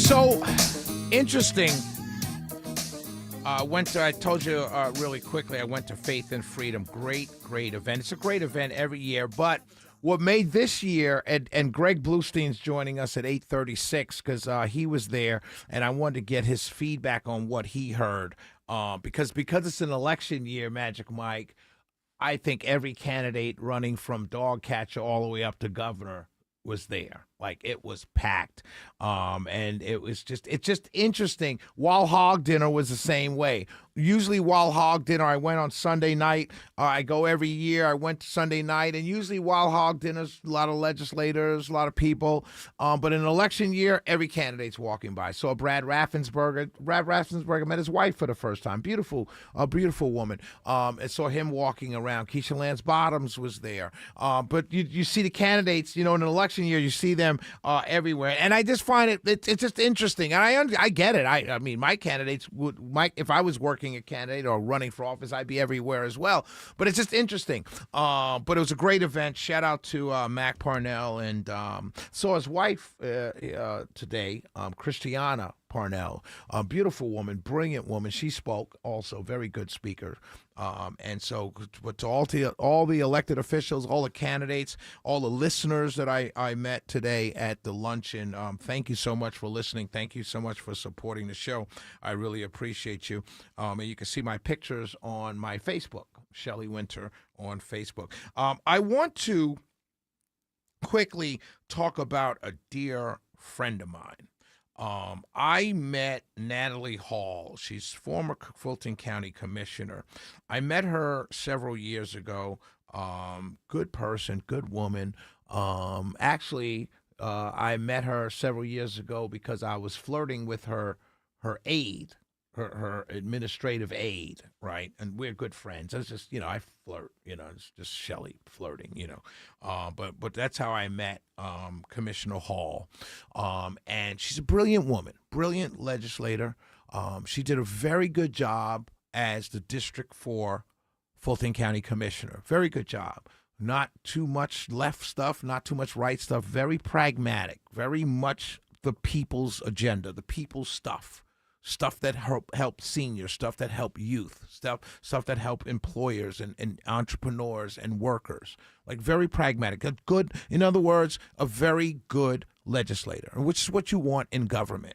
So interesting. I told you really quickly, I went to Faith and Freedom. Great event. It's a great event every year. But what made this year, and Greg Bluestein's joining us at 8:36 because he was there, and I wanted to get his feedback on what he heard. Because it's an election year, Magic Mike, I think every candidate running from dog catcher all the way up to governor was there. Like, it was packed. And it's just interesting. Wild Hog Dinner was the same way. Usually Wild Hog Dinner, I went on Sunday night. I go every year. I went to Sunday night, and usually Wild Hog Dinners, a lot of legislators, a lot of people. But in an election year, every candidate's walking by. So Brad Raffensperger met his wife for the first time. A beautiful woman. And saw him walking around. Keisha Lance Bottoms was there. But you see the candidates, in an election year, you see them everywhere. And I just find it's just interesting. And I get it. I mean, my candidates if I was working a candidate or running for office, I'd be everywhere as well. But it's just interesting. But it was a great event. Shout out to Mac Parnell, and saw his wife today, Christiana Parnell, a beautiful woman, brilliant woman. She spoke also, very good speaker. And so, but to all the elected officials, all the candidates, all the listeners that I met today at the luncheon, thank you so much for listening. Thank you so much for supporting the show. I really appreciate you. And you can see my pictures on my Facebook, Shelley Winter on Facebook. I want to quickly talk about a dear friend of mine. I met Natalie Hall. She's former Fulton County Commissioner. I met her several years ago. Good person, good woman. Actually, I met her several years ago because I was flirting with her aide, her administrative aide, right? And we're good friends. It's just, I flirt, it's just Shelley flirting, but that's how I met Commissioner Hall. And she's a brilliant woman, brilliant legislator. She did a very good job as the District 4 Fulton County Commissioner. Very good job. Not too much left stuff, not too much right stuff. Very pragmatic, very much the people's agenda, the people's stuff. Stuff that help seniors, stuff that help youth, stuff that help employers and entrepreneurs and workers. Like, very pragmatic. A good, in other words, a very good legislator, which is what you want in government.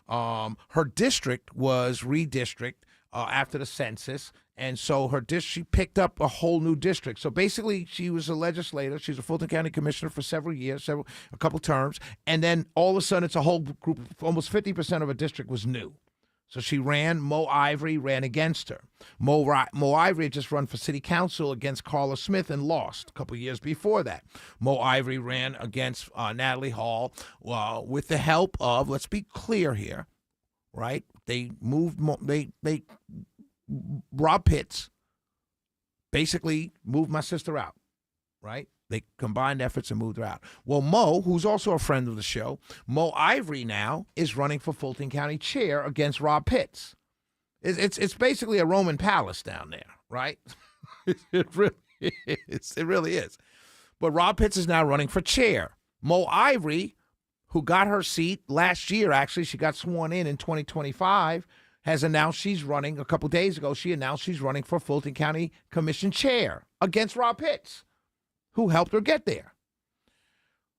Her district was redistricted after the census, and so she picked up a whole new district. So basically, she was a legislator. She's a Fulton County Commissioner for several years, a couple terms, and then all of a sudden, it's a whole group. Almost 50% of a district was new. So she ran. Mo Ivory ran against her. Mo Ivory had just run for city council against Carla Smith and lost a couple years before that. Mo Ivory ran against Natalie Hall with the help of, let's be clear here, right? They moved, Rob Pitts basically moved my sister out, right? They combined efforts and moved her out. Well, Mo, who's also a friend of the show, Mo Ivory now is running for Fulton County Chair against Rob Pitts. It's basically a Roman palace down there, right? It really is. But Rob Pitts is now running for chair. Mo Ivory, who got her seat last year, actually, she got sworn in 2025, has announced she's running. A couple days ago, she announced she's running for Fulton County Commission Chair against Rob Pitts, who helped her get there.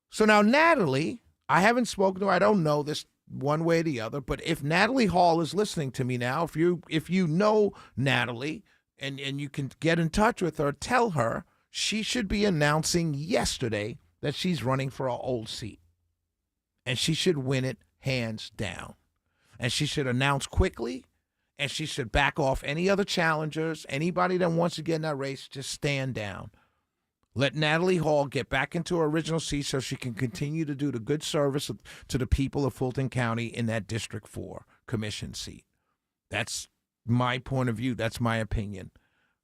So now Natalie, I haven't spoken to her. I don't know this one way or the other, but if Natalie Hall is listening to me now, if you know Natalie and you can get in touch with her, tell her she should be announcing yesterday that she's running for her old seat. And she should win it hands down. And she should announce quickly, and she should back off any other challengers. Anybody that wants to get in that race, just stand down. Let Natalie Hall get back into her original seat so she can continue to do the good service to the people of Fulton County in that District 4 commission seat. That's my point of view. That's my opinion.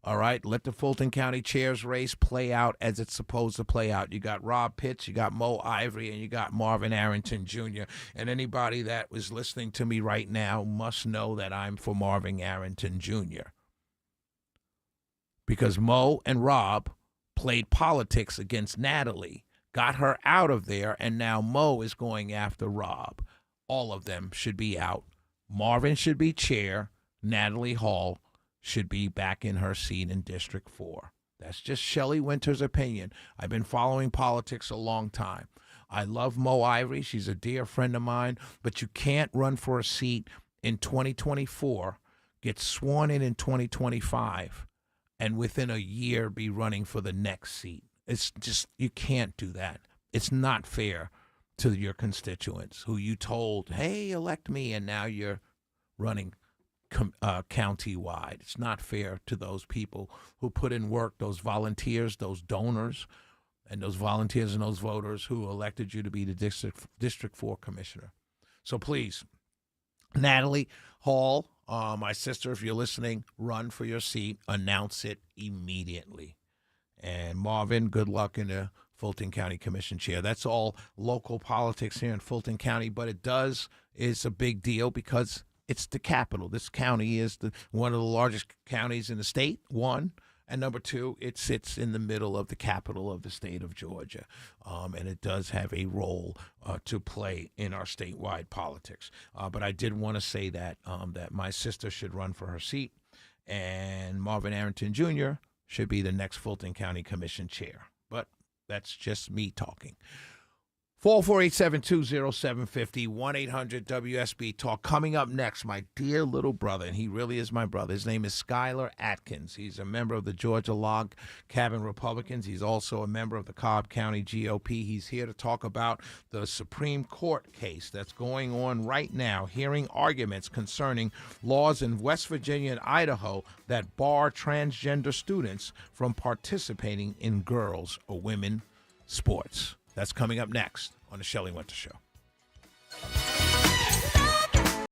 All right? Let the Fulton County Chair's race play out as it's supposed to play out. You got Rob Pitts, you got Mo Ivory, and you got Marvin Arrington Jr. And anybody that was listening to me right now must know that I'm for Marvin Arrington Jr. Because Mo and Rob played politics against Natalie, got her out of there, and now Mo is going after Rob. All of them should be out. Marvin should be chair. Natalie Hall should be back in her seat in District 4. That's just Shelley Winter's opinion. I've been following politics a long time. I love Mo Ivory. She's a dear friend of mine, but you can't run for a seat in 2024, get sworn in 2025, and within a year be running for the next seat. It's just, you can't do that. It's not fair to your constituents who you told, hey, elect me, and now you're running county-wide. It's not fair to those people who put in work, those volunteers, those donors, and those volunteers and those voters who elected you to be the District 4 commissioner. So please, Natalie Hall, my sister, if you're listening, run for your seat. Announce it immediately. And Marvin, good luck in the Fulton County Commission chair. That's all local politics here in Fulton County, but it's a big deal because it's the capital. This county is one of the largest counties in the state, one. And number two, it sits in the middle of the capital of the state of Georgia. And it does have a role to play in our statewide politics. But I did want to say that my sister should run for her seat, and Marvin Arrington Jr. should be the next Fulton County Commission chair. But that's just me talking. 448-720-750, 1-800-WSB Talk. Coming up next, my dear little brother, and he really is my brother. His name is Skylar Atkins. He's a member of the Georgia Log Cabin Republicans. He's also a member of the Cobb County GOP. He's here to talk about the Supreme Court case that's going on right now, hearing arguments concerning laws in West Virginia and Idaho that bar transgender students from participating in girls' or women sports. That's coming up next on the Shelley Winter Show.